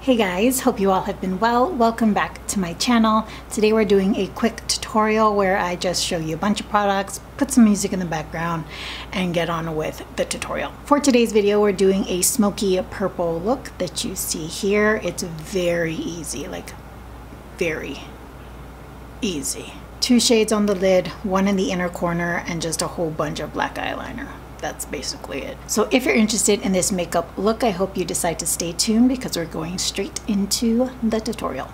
Hey guys, hope you all have been well. Welcome back to my channel. Today we're doing a quick tutorial where I just show you a bunch of products, put some music in the background, and get on with the tutorial. For today's video, we're doing a smoky purple look that you see here. It's very easy, like very easy. 2 shades on the lid, 1 in the inner corner, and just a whole bunch of black eyeliner. That's basically it. So if you're interested in this makeup look, I hope you decide to stay tuned because we're going straight into the tutorial.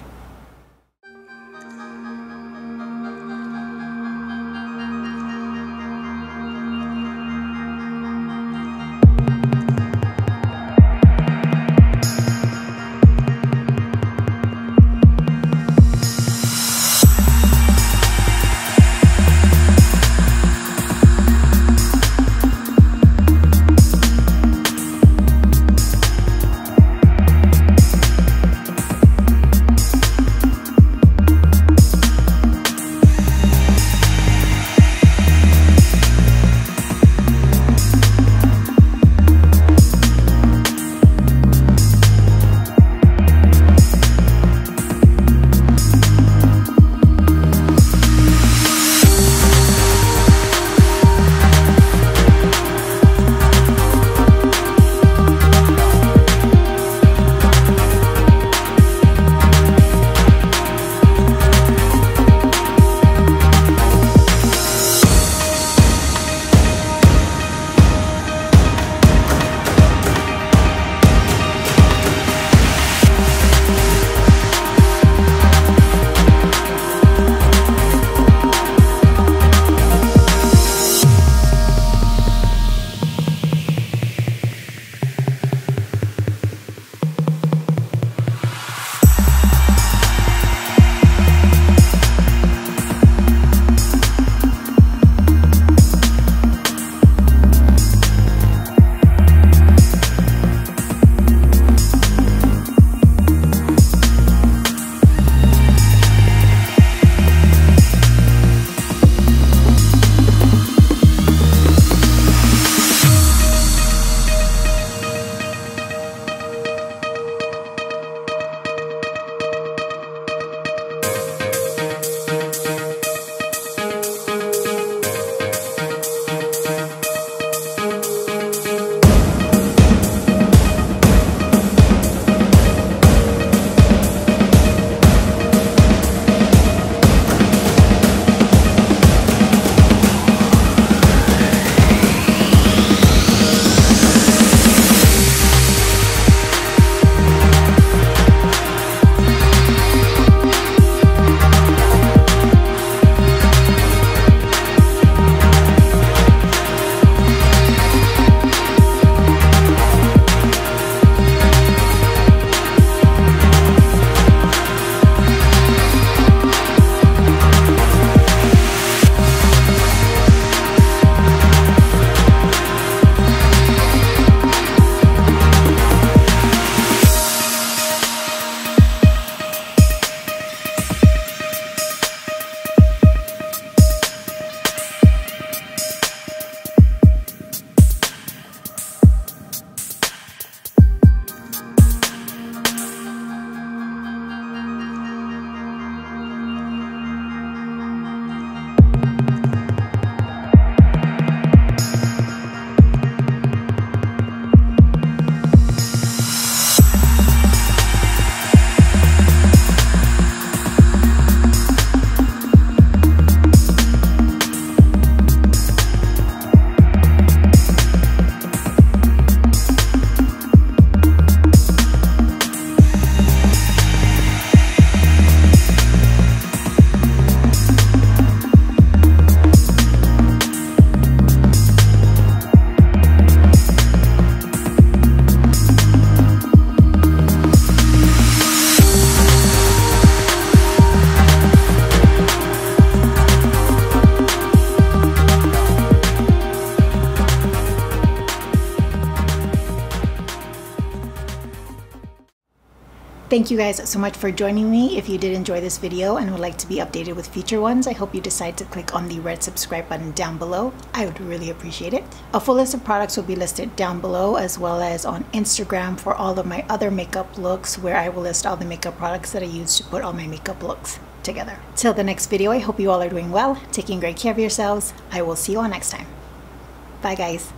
Thank you guys so much for joining me. If you did enjoy this video and would like to be updated with future ones, I hope you decide to click on the red subscribe button down below. I would really appreciate it. A full list of products will be listed down below, as well as on Instagram for all of my other makeup looks, where I will list all the makeup products that I use to put all my makeup looks together. Till the next video, I hope you all are doing well, taking great care of yourselves. I will see you all next time. Bye guys.